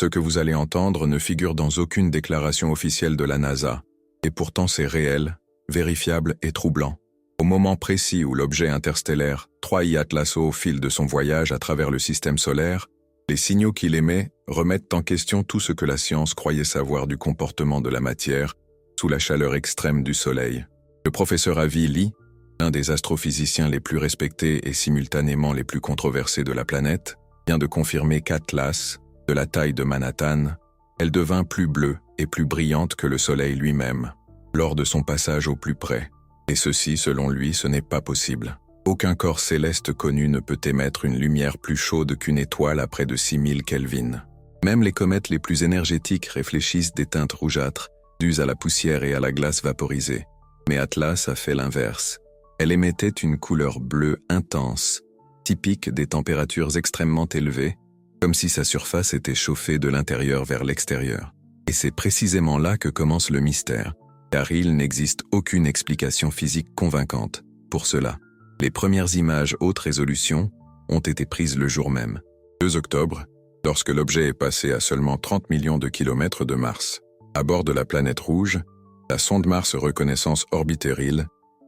Ce que vous allez entendre ne figure dans aucune déclaration officielle de la NASA, et pourtant c'est réel, vérifiable et troublant. Au moment précis où l'objet interstellaire 3I Atlas O file de son voyage à travers le système solaire, les signaux qu'il émet remettent en question tout ce que la science croyait savoir du comportement de la matière sous la chaleur extrême du Soleil. Le professeur Avi Lee, l'un des astrophysiciens les plus respectés et simultanément les plus controversés de la planète, vient de confirmer qu'Atlas, de la taille de Manhattan, elle devint plus bleue et plus brillante que le Soleil lui-même, lors de son passage au plus près. Et ceci, selon lui, ce n'est pas possible. Aucun corps céleste connu ne peut émettre une lumière plus chaude qu'une étoile à près de 6000 Kelvin. Même les comètes les plus énergétiques réfléchissent des teintes rougeâtres, dues à la poussière et à la glace vaporisée. Mais Atlas a fait l'inverse. Elle émettait une couleur bleue intense, typique des températures extrêmement élevées, comme si sa surface était chauffée de l'intérieur vers l'extérieur. Et c'est précisément là que commence le mystère, car il n'existe aucune explication physique convaincante pour cela. Les premières images haute résolution ont été prises le jour même, 2 octobre, lorsque l'objet est passé à seulement 30 millions de kilomètres de Mars. À bord de la planète rouge, la sonde Mars Reconnaissance Orbiter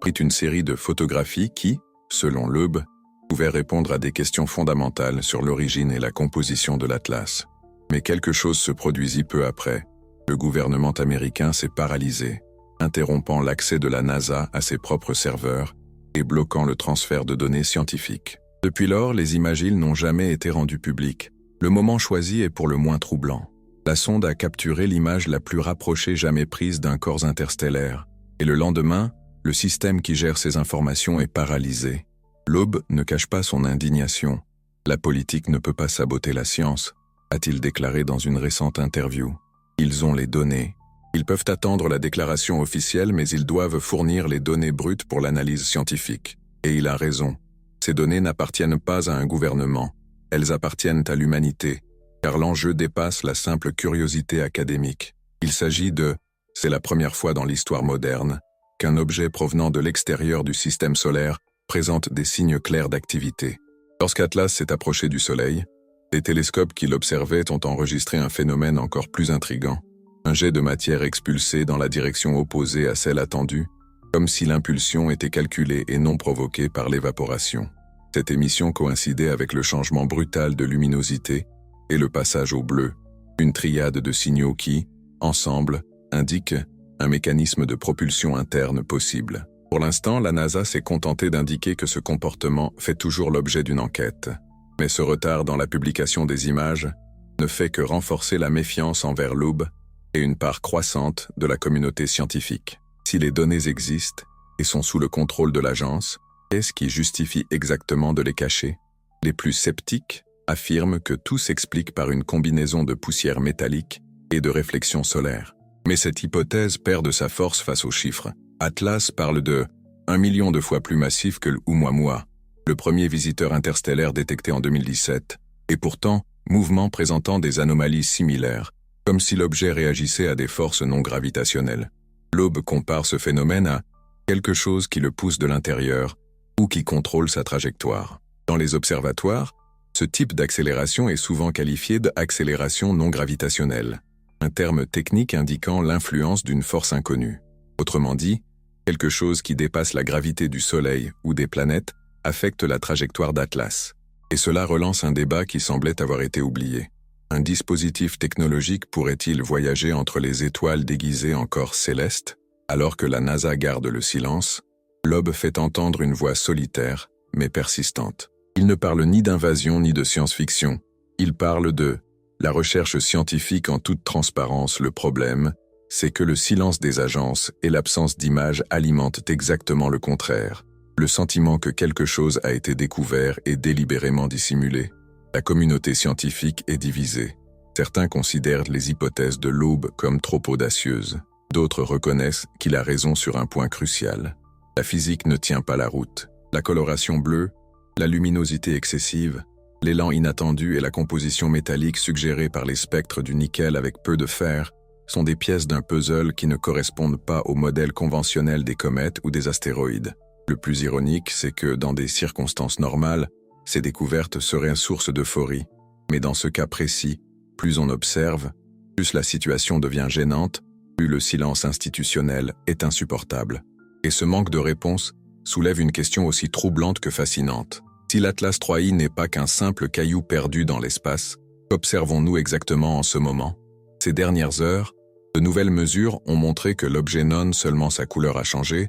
prit une série de photographies qui, selon Loeb, pouvaient répondre à des questions fondamentales sur l'origine et la composition de l'Atlas. Mais quelque chose se produisit peu après. Le gouvernement américain s'est paralysé, interrompant l'accès de la NASA à ses propres serveurs et bloquant le transfert de données scientifiques. Depuis lors, les images n'ont jamais été rendues publiques. Le moment choisi est pour le moins troublant. La sonde a capturé l'image la plus rapprochée jamais prise d'un corps interstellaire, et le lendemain, le système qui gère ces informations est paralysé. Loeb ne cache pas son indignation. La politique ne peut pas saboter la science, a-t-il déclaré dans une récente interview. Ils ont les données. Ils peuvent attendre la déclaration officielle, mais ils doivent fournir les données brutes pour l'analyse scientifique. Et il a raison. Ces données n'appartiennent pas à un gouvernement. Elles appartiennent à l'humanité, car l'enjeu dépasse la simple curiosité académique. Il s'agit de « c'est la première fois dans l'histoire moderne qu'un objet provenant de l'extérieur du système solaire présente des signes clairs d'activité. » Lorsqu'Atlas s'est approché du Soleil, les télescopes qui l'observaient ont enregistré un phénomène encore plus intrigant. Un jet de matière expulsé dans la direction opposée à celle attendue, comme si l'impulsion était calculée et non provoquée par l'évaporation. Cette émission coïncidait avec le changement brutal de luminosité et le passage au bleu, une triade de signaux qui, ensemble, indiquent un mécanisme de propulsion interne possible. Pour l'instant, la NASA s'est contentée d'indiquer que ce comportement fait toujours l'objet d'une enquête. Mais ce retard dans la publication des images ne fait que renforcer la méfiance envers Loeb et une part croissante de la communauté scientifique. Si les données existent et sont sous le contrôle de l'agence, qu'est-ce qui justifie exactement de les cacher? Les plus sceptiques affirment que tout s'explique par une combinaison de poussière métallique et de réflexion solaire. Mais cette hypothèse perd de sa force face aux chiffres. Atlas parle de 1 million de fois plus massif que l'Oumuamua, le premier visiteur interstellaire détecté en 2017, et pourtant mouvement présentant des anomalies similaires, comme si l'objet réagissait à des forces non gravitationnelles. Loeb compare ce phénomène à quelque chose qui le pousse de l'intérieur ou qui contrôle sa trajectoire. Dans les observatoires, ce type d'accélération est souvent qualifié d'accélération non gravitationnelle, un terme technique indiquant l'influence d'une force inconnue. Autrement dit, quelque chose qui dépasse la gravité du Soleil ou des planètes affecte la trajectoire d'Atlas. Et cela relance un débat qui semblait avoir été oublié. Un dispositif technologique pourrait-il voyager entre les étoiles déguisées en corps célestes, alors que la NASA garde le silence? Loeb fait entendre une voix solitaire, mais persistante. Il ne parle ni d'invasion ni de science-fiction. Il parle de la recherche scientifique en toute transparence. Le problème, c'est que le silence des agences et l'absence d'images alimentent exactement le contraire. Le sentiment que quelque chose a été découvert et délibérément dissimulé. La communauté scientifique est divisée. Certains considèrent les hypothèses de Loeb comme trop audacieuses. D'autres reconnaissent qu'il a raison sur un point crucial. La physique ne tient pas la route. La coloration bleue, la luminosité excessive, l'élan inattendu et la composition métallique suggérée par les spectres du nickel avec peu de fer sont des pièces d'un puzzle qui ne correspondent pas au modèle conventionnel des comètes ou des astéroïdes. Le plus ironique, c'est que, dans des circonstances normales, ces découvertes seraient source d'euphorie. Mais dans ce cas précis, Plus on observe, plus la situation devient gênante, plus le silence institutionnel est insupportable. Et ce manque de réponse soulève une question aussi troublante que fascinante. Si l'Atlas 3i n'est pas qu'un simple caillou perdu dans l'espace, qu'observons-nous exactement en ce moment? Ces dernières heures, de nouvelles mesures ont montré que l'objet non seulement sa couleur a changé,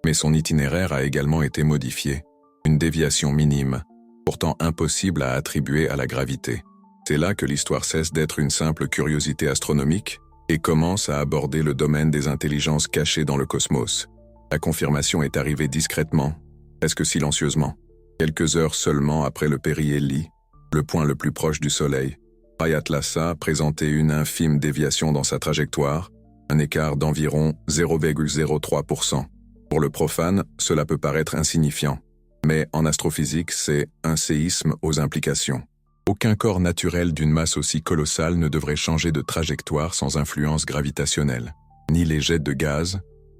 mais son itinéraire a également été modifié. Une déviation minime, pourtant impossible à attribuer à la gravité. C'est là que l'histoire cesse d'être une simple curiosité astronomique et commence à aborder le domaine des intelligences cachées dans le cosmos. La confirmation est arrivée discrètement, presque silencieusement. Quelques heures seulement après le périhélie, le point le plus proche du Soleil, Atlas A présentait une infime déviation dans sa trajectoire, un écart d'environ 0,03%. Pour le profane, cela peut paraître insignifiant, mais en astrophysique, c'est un séisme aux implications. Aucun corps naturel d'une masse aussi colossale ne devrait changer de trajectoire sans influence gravitationnelle. Ni les jets de gaz,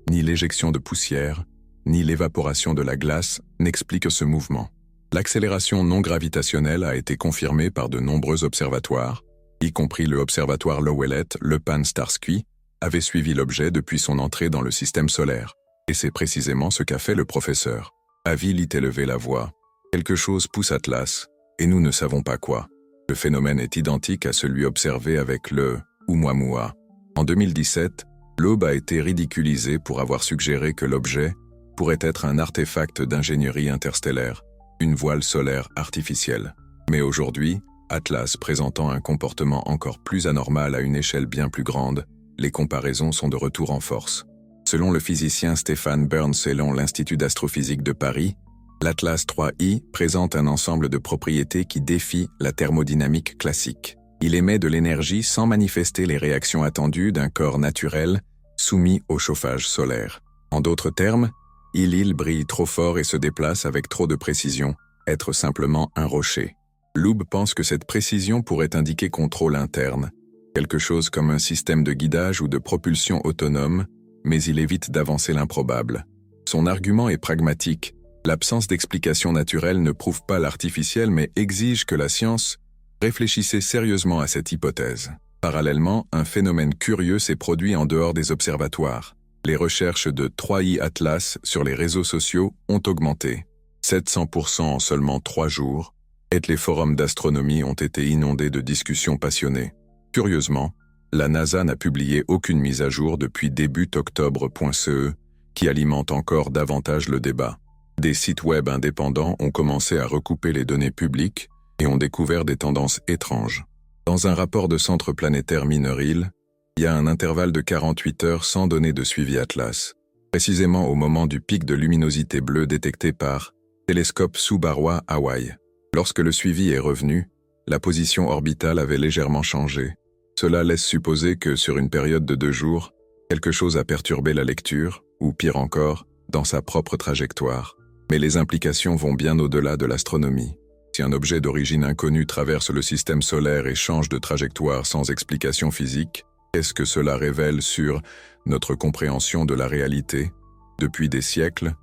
ni l'éjection de poussière, ni l'évaporation de la glace n'expliquent ce mouvement. L'accélération non gravitationnelle a été confirmée par de nombreux observatoires, y compris le observatoire Lowelet, le Pan-Starsky, avait suivi l'objet depuis son entrée dans le système solaire. Et c'est précisément ce qu'a fait le professeur. Avi lit élever la voix. Quelque chose pousse Atlas, et nous ne savons pas quoi. Le phénomène est identique à celui observé avec le Oumuamua. En 2017, l'aube a été ridiculisée pour avoir suggéré que l'objet pourrait être un artefact d'ingénierie interstellaire, une voile solaire artificielle. Mais aujourd'hui, Atlas présentant un comportement encore plus anormal à une échelle bien plus grande, les comparaisons sont de retour en force. Selon le physicien Stéphane Burns selon l'Institut d'astrophysique de Paris, l'Atlas 3i présente un ensemble de propriétés qui défient la thermodynamique classique. Il émet de l'énergie sans manifester les réactions attendues d'un corps naturel soumis au chauffage solaire. En d'autres termes, il brille trop fort et se déplace avec trop de précision, être simplement un rocher. Loeb pense que cette précision pourrait indiquer contrôle interne, quelque chose comme un système de guidage ou de propulsion autonome, mais il évite d'avancer l'improbable. Son argument est pragmatique. L'absence d'explication naturelle ne prouve pas l'artificiel mais exige que la science réfléchisse sérieusement à cette hypothèse. Parallèlement, un phénomène curieux s'est produit en dehors des observatoires. Les recherches de 3i Atlas sur les réseaux sociaux ont augmenté. 700% en seulement 3 jours, et les forums d'astronomie ont été inondés de discussions passionnées. Curieusement, la NASA n'a publié aucune mise à jour depuis début octobre.ce, qui alimente encore davantage le débat. Des sites web indépendants ont commencé à recouper les données publiques et ont découvert des tendances étranges. Dans un rapport de Centre planétaire Mineuril, il y a un intervalle de 48 heures sans données de suivi Atlas, précisément au moment du pic de luminosité bleue détecté par télescope Subaru Hawaii. Lorsque le suivi est revenu, la position orbitale avait légèrement changé. Cela laisse supposer que, sur une période de 2 jours, quelque chose a perturbé la lecture, ou pire encore, dans sa propre trajectoire. Mais les implications vont bien au-delà de l'astronomie. Si un objet d'origine inconnue traverse le système solaire et change de trajectoire sans explication physique, qu'est-ce que cela révèle sur notre compréhension de la réalité? Depuis des siècles,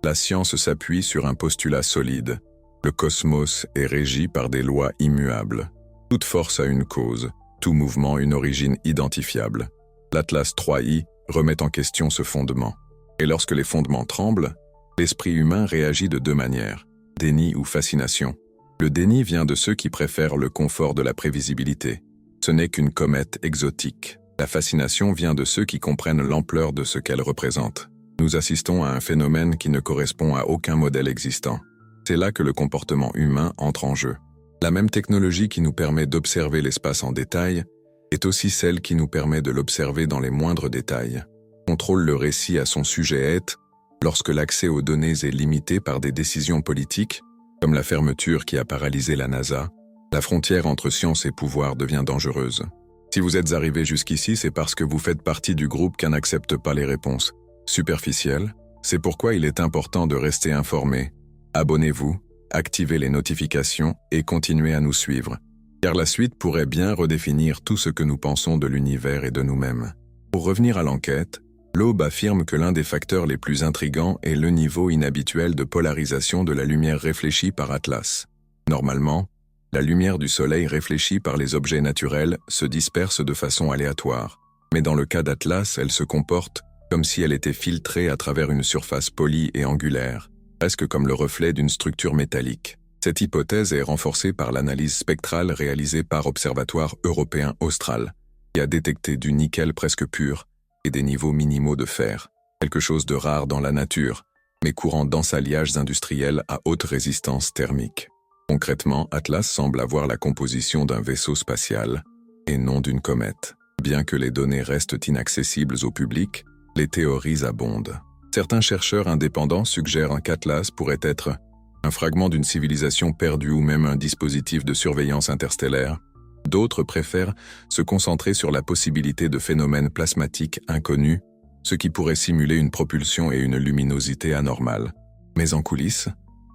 la science s'appuie sur un postulat solide. Le cosmos est régi par des lois immuables. Toute force a une cause, tout mouvement une origine identifiable. L'Atlas 3i remet en question ce fondement. Et lorsque les fondements tremblent, l'esprit humain réagit de 2 manières, déni ou fascination. Le déni vient de ceux qui préfèrent le confort de la prévisibilité. Ce n'est qu'une comète exotique. La fascination vient de ceux qui comprennent l'ampleur de ce qu'elle représente. Nous assistons à un phénomène qui ne correspond à aucun modèle existant. C'est là que le comportement humain entre en jeu. La même technologie qui nous permet d'observer l'espace en détail est aussi celle qui nous permet de l'observer dans les moindres détails. Contrôle le récit à son sujet est, lorsque l'accès aux données est limité par des décisions politiques, comme la fermeture qui a paralysé la NASA, la frontière entre science et pouvoir devient dangereuse. Si vous êtes arrivé jusqu'ici, c'est parce que vous faites partie du groupe qui n'accepte pas les réponses superficielles. C'est pourquoi il est important de rester informé. Abonnez-vous, activez les notifications et continuez à nous suivre, car la suite pourrait bien redéfinir tout ce que nous pensons de l'univers et de nous-mêmes. Pour revenir à l'enquête, Loeb affirme que l'un des facteurs les plus intrigants est le niveau inhabituel de polarisation de la lumière réfléchie par Atlas. Normalement, La lumière du soleil réfléchie par les objets naturels se disperse de façon aléatoire. Mais dans le cas d'Atlas, elle se comporte comme si elle était filtrée à travers une surface polie et angulaire, presque comme le reflet d'une structure métallique. Cette hypothèse est renforcée par l'analyse spectrale réalisée par Observatoire européen austral, qui a détecté du nickel presque pur et des niveaux minimaux de fer, quelque chose de rare dans la nature, mais courant dans alliages industriels à haute résistance thermique. Concrètement, Atlas semble avoir la composition d'un vaisseau spatial, et non d'une comète. Bien que les données restent inaccessibles au public, les théories abondent. Certains chercheurs indépendants suggèrent qu'Atlas pourrait être un fragment d'une civilisation perdue ou même un dispositif de surveillance interstellaire. D'autres préfèrent se concentrer sur la possibilité de phénomènes plasmatiques inconnus, ce qui pourrait simuler une propulsion et une luminosité anormales. Mais en coulisses,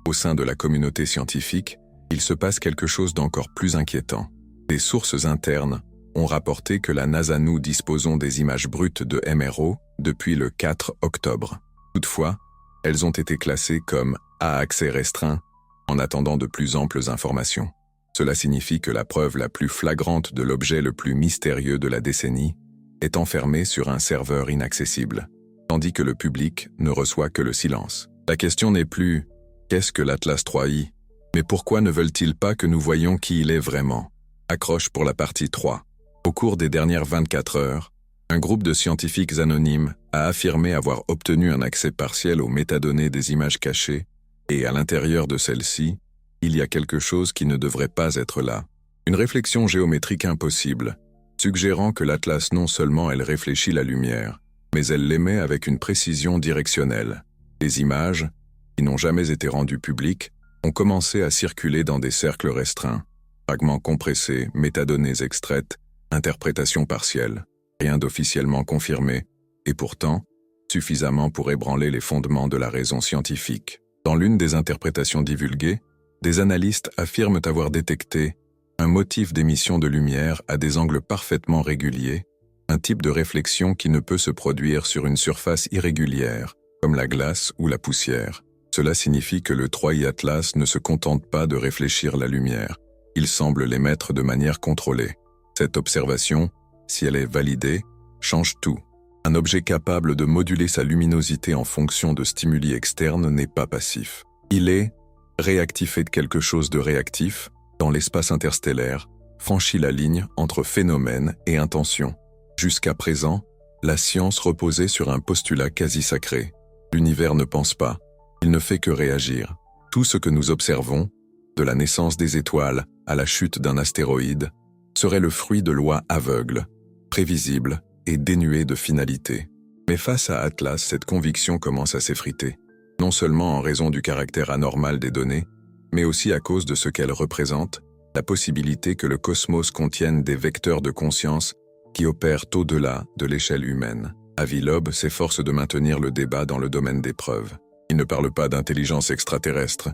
au sein de la communauté scientifique, il se passe quelque chose d'encore plus inquiétant. Des sources internes ont rapporté que la NASA nous disposons des images brutes de MRO depuis le 4 octobre. Toutefois, elles ont été classées comme à accès restreint en attendant de plus amples informations. Cela signifie que la preuve la plus flagrante de l'objet le plus mystérieux de la décennie est enfermée sur un serveur inaccessible, tandis que le public ne reçoit que le silence. La question n'est plus « Qu'est-ce que l'Atlas 3i ?» mais pourquoi ne veulent-ils pas que nous voyions qui il est vraiment? Accroche pour la partie 3. Au cours des dernières 24 heures, un groupe de scientifiques anonymes a affirmé avoir obtenu un accès partiel aux métadonnées des images cachées, et à l'intérieur de celles-ci, il y a quelque chose qui ne devrait pas être là. Une réflexion géométrique impossible, suggérant que l'Atlas non seulement elle réfléchit la lumière, mais elle l'émet avec une précision directionnelle. Les images, qui n'ont jamais été rendues publiques, ont commencé à circuler dans des cercles restreints. Fragments compressés, métadonnées extraites, interprétations partielles, rien d'officiellement confirmé, et pourtant, suffisamment pour ébranler les fondements de la raison scientifique. Dans l'une des interprétations divulguées, des analystes affirment avoir détecté un motif d'émission de lumière à des angles parfaitement réguliers, un type de réflexion qui ne peut se produire sur une surface irrégulière, comme la glace ou la poussière. Cela signifie que le 3i Atlas ne se contente pas de réfléchir la lumière, il semble l'émettre de manière contrôlée. Cette observation, si elle est validée, change tout. Un objet capable de moduler sa luminosité en fonction de stimuli externes n'est pas passif. Il est réactif et de quelque chose de réactif, dans l'espace interstellaire, franchit la ligne entre phénomène et intention. Jusqu'à présent, la science reposait sur un postulat quasi sacré. L'univers ne pense pas. Il ne fait que réagir. Tout ce que nous observons, de la naissance des étoiles à la chute d'un astéroïde, serait le fruit de lois aveugles, prévisibles et dénuées de finalité. Mais face à Atlas, cette conviction commence à s'effriter, non seulement en raison du caractère anormal des données, mais aussi à cause de ce qu'elles représentent, la possibilité que le cosmos contienne des vecteurs de conscience qui opèrent au-delà de l'échelle humaine. Avi Loeb s'efforce de maintenir le débat dans le domaine des preuves. Il ne parle pas d'intelligence extraterrestre,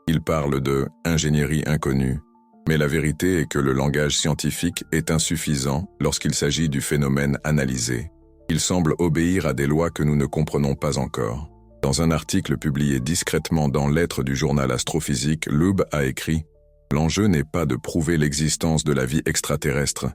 il parle de « ingénierie inconnue ». Mais la vérité est que le langage scientifique est insuffisant lorsqu'il s'agit du phénomène analysé. Il semble obéir à des lois que nous ne comprenons pas encore. Dans un article publié discrètement dans Lettres du journal Astrophysique, Loeb a écrit « L'enjeu n'est pas de prouver l'existence de la vie extraterrestre,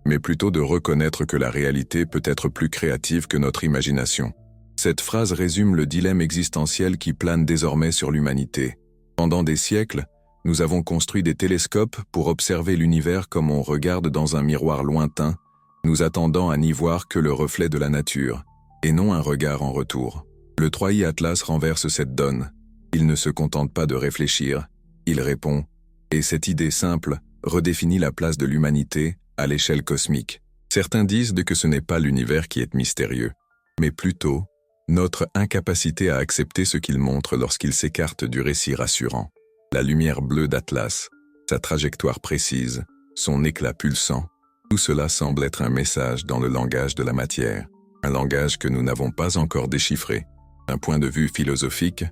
mais plutôt de reconnaître que la réalité peut être plus créative que notre imagination. » Cette phrase résume le dilemme existentiel qui plane désormais sur l'humanité. Pendant des siècles, nous avons construit des télescopes pour observer l'univers comme on regarde dans un miroir lointain, nous attendant à n'y voir que le reflet de la nature, et non un regard en retour. Le 3i Atlas renverse cette donne. Il ne se contente pas de réfléchir, il répond, et cette idée simple redéfinit la place de l'humanité à l'échelle cosmique. Certains disent que ce n'est pas l'univers qui est mystérieux, mais plutôt notre incapacité à accepter ce qu'il montre lorsqu'il s'écarte du récit rassurant. La lumière bleue d'Atlas, sa trajectoire précise, son éclat pulsant, tout cela semble être un message dans le langage de la matière, un langage que nous n'avons pas encore déchiffré. D'un point de vue philosophique,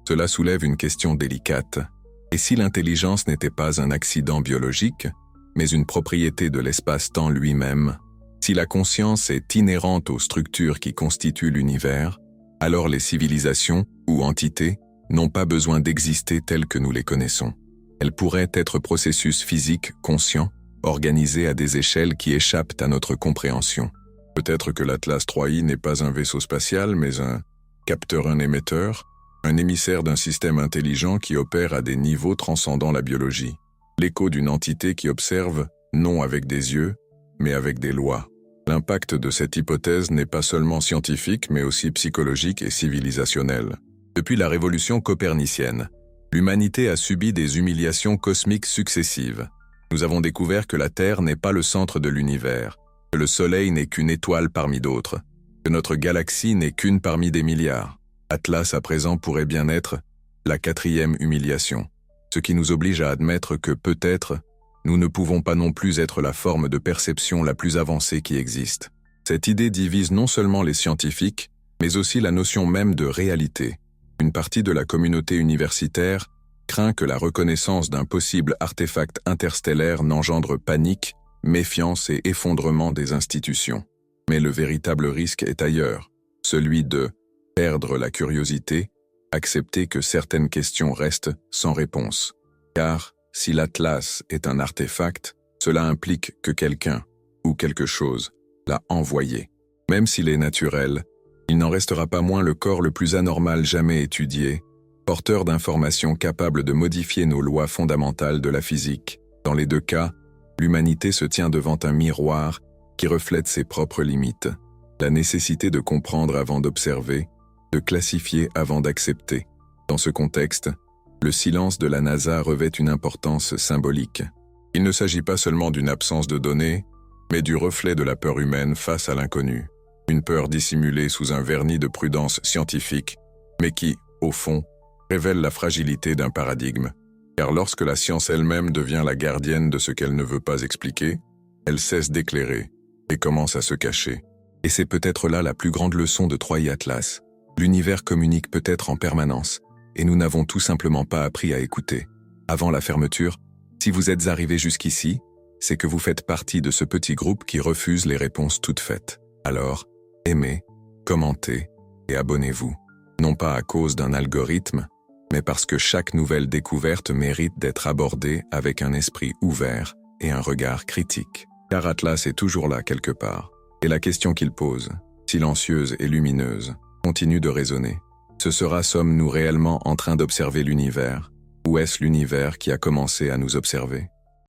cela soulève une question délicate. Et si l'intelligence n'était pas un accident biologique, mais une propriété de l'espace-temps lui-même, si la conscience est inhérente aux structures qui constituent l'univers, alors les civilisations ou entités n'ont pas besoin d'exister telles que nous les connaissons. Elles pourraient être processus physiques conscients, organisés à des échelles qui échappent à notre compréhension. Peut-être que l'Atlas 3i n'est pas un vaisseau spatial, mais un capteur, un émetteur, un émissaire d'un système intelligent qui opère à des niveaux transcendant la biologie. L'écho d'une entité qui observe, non avec des yeux, mais avec des lois. L'impact de cette hypothèse n'est pas seulement scientifique, mais aussi psychologique et civilisationnel. Depuis la révolution copernicienne, l'humanité a subi des humiliations cosmiques successives. Nous avons découvert que la Terre n'est pas le centre de l'univers, que le Soleil n'est qu'une étoile parmi d'autres, que notre galaxie n'est qu'une parmi des milliards. Atlas à présent pourrait bien être la 4e humiliation, ce qui nous oblige à admettre que peut-être nous ne pouvons pas non plus être la forme de perception la plus avancée qui existe. Cette idée divise non seulement les scientifiques, mais aussi la notion même de réalité. Une partie de la communauté universitaire craint que la reconnaissance d'un possible artefact interstellaire n'engendre panique, méfiance et effondrement des institutions. Mais le véritable risque est ailleurs, celui de perdre la curiosité, accepter que certaines questions restent sans réponse. Car, si l'Atlas est un artefact, cela implique que quelqu'un, ou quelque chose, l'a envoyé. Même s'il est naturel, il n'en restera pas moins le corps le plus anormal jamais étudié, porteur d'informations capables de modifier nos lois fondamentales de la physique. Dans les deux cas, l'humanité se tient devant un miroir qui reflète ses propres limites. La nécessité de comprendre avant d'observer, de classifier avant d'accepter. Dans ce contexte, le silence de la NASA revêt une importance symbolique. Il ne s'agit pas seulement d'une absence de données, mais du reflet de la peur humaine face à l'inconnu. Une peur dissimulée sous un vernis de prudence scientifique, mais qui, au fond, révèle la fragilité d'un paradigme. Car lorsque la science elle-même devient la gardienne de ce qu'elle ne veut pas expliquer, elle cesse d'éclairer et commence à se cacher. Et c'est peut-être là la plus grande leçon de 3i Atlas. L'univers communique peut-être en permanence, et nous n'avons tout simplement pas appris à écouter. Avant la fermeture, si vous êtes arrivé jusqu'ici, c'est que vous faites partie de ce petit groupe qui refuse les réponses toutes faites. Alors, aimez, commentez et abonnez-vous. Non pas à cause d'un algorithme, mais parce que chaque nouvelle découverte mérite d'être abordée avec un esprit ouvert et un regard critique. Car Atlas est toujours là quelque part. Et la question qu'il pose, silencieuse et lumineuse, continue de résonner. Ce sera, sommes-nous réellement en train d'observer l'univers, ou est-ce l'univers qui a commencé à nous observer ?